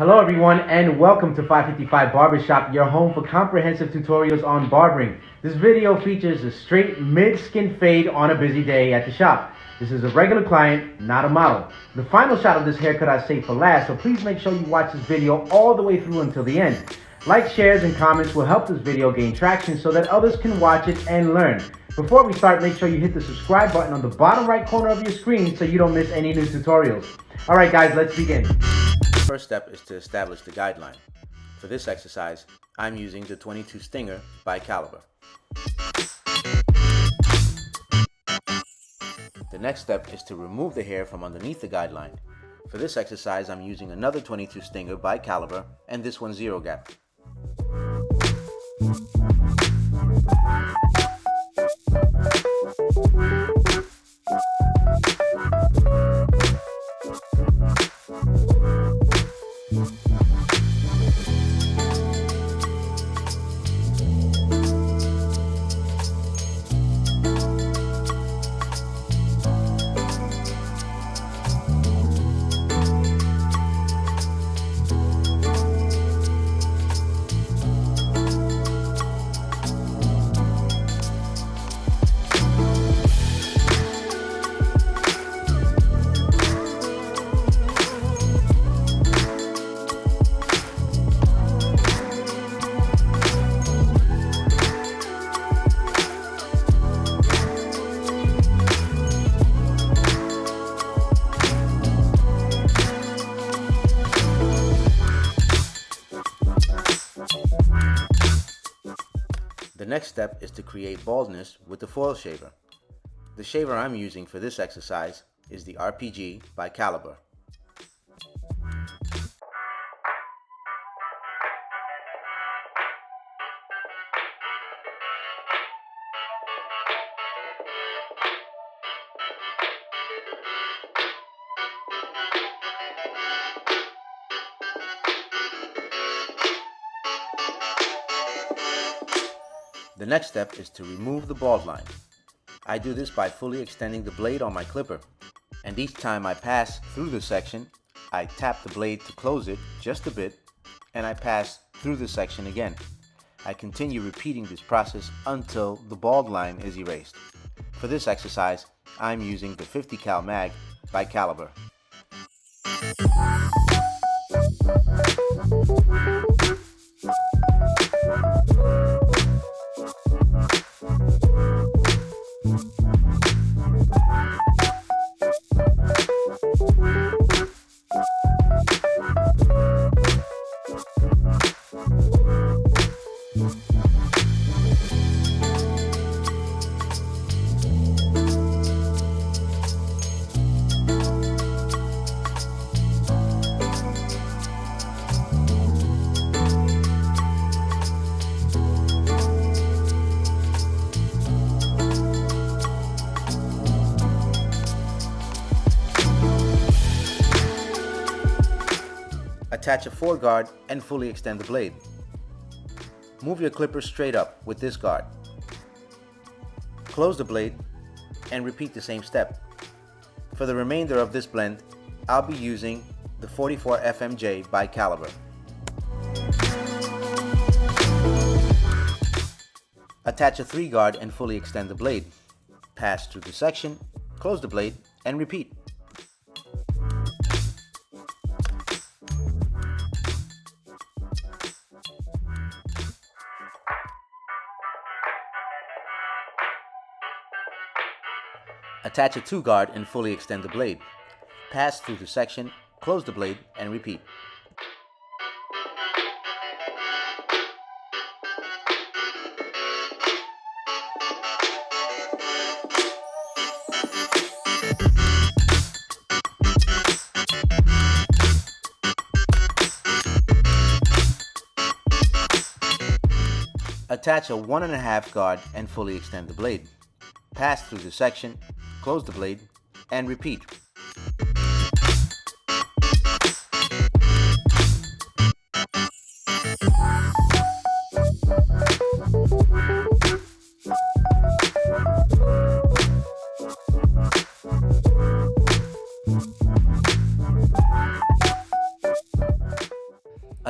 Hello everyone and welcome to 555 Barbershop, your home for comprehensive tutorials on barbering. This video features a straight mid-skin fade on a busy day at the shop. This is a regular client, not a model. The final shot of this haircut I saved for last, so please make sure you watch this video all the way through until the end. Likes, shares, and comments will help this video gain traction so that others can watch it and learn. Before we start, make sure you hit the subscribe button on the bottom right corner of your screen so you don't miss any new tutorials. Alright guys, let's begin. First step is to establish the guideline. For this exercise, I'm using the 22 Stinger by Caliber. The next step is to remove the hair from underneath the guideline. For this exercise, I'm using another 22 Stinger by Caliber, and this one zero gap. The next step is to create baldness with the foil shaver. The shaver I'm using for this exercise is the RPG by Caliber. The next step is to remove the bald line. I do this by fully extending the blade on my clipper, and each time I pass through the section, I tap the blade to close it just a bit, and I pass through the section again. I continue repeating this process until the bald line is erased. For this exercise, I'm using the 50 cal mag by Caliber. Attach a foreguard and fully extend the blade. Move your clipper straight up with this guard. Close the blade and repeat the same step. For the remainder of this blend, I'll be using the 44 FMJ by Caliber. Attach a 3-guard and fully extend the blade. Pass through the section, close the blade, and repeat. Attach a 2-guard and fully extend the blade. Pass through the section, close the blade, and repeat. Attach a 1.5 guard and fully extend the blade. Pass through the section, close the blade, and repeat.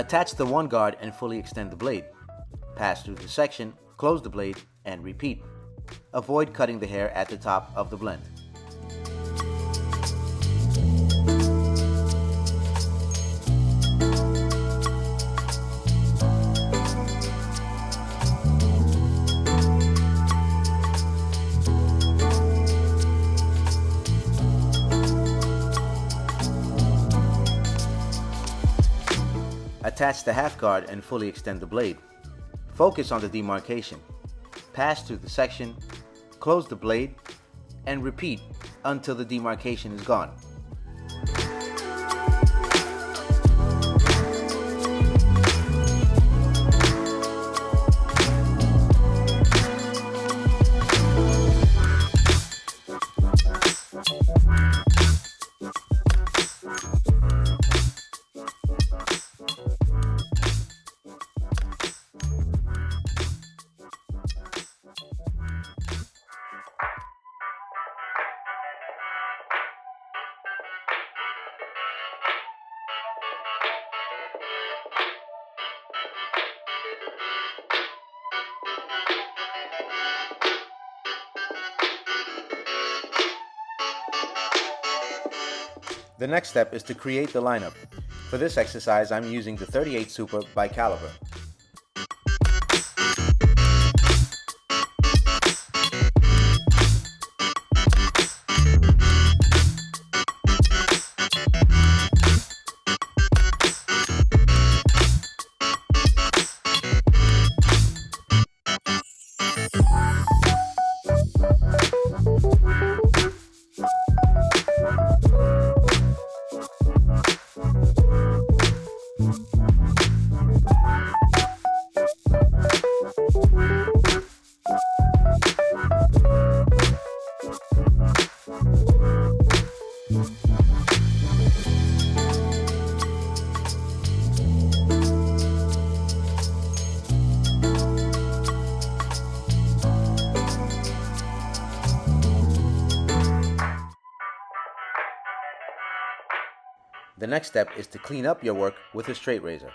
Attach the one guard and fully extend the blade. Pass through the section, close the blade, and repeat. Avoid cutting the hair at the top of the blend. Attach the half guard and fully extend the blade. Focus on the demarcation. Pass through the section, close the blade, and repeat until the demarcation is gone. The next step is to create the lineup. For this exercise, I'm using the 38 Super by Caliber. The next step is to clean up your work with a straight razor.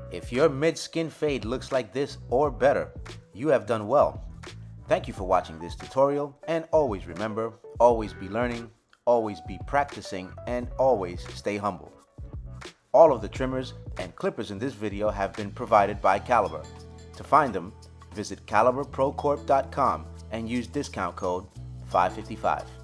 If your mid-skin fade looks like this or better, you have done well. Thank you for watching this tutorial, and always remember, always be learning, always be practicing, and always stay humble. All of the trimmers and clippers in this video have been provided by Caliber. To find them, visit caliberprocorp.com and use discount code 555.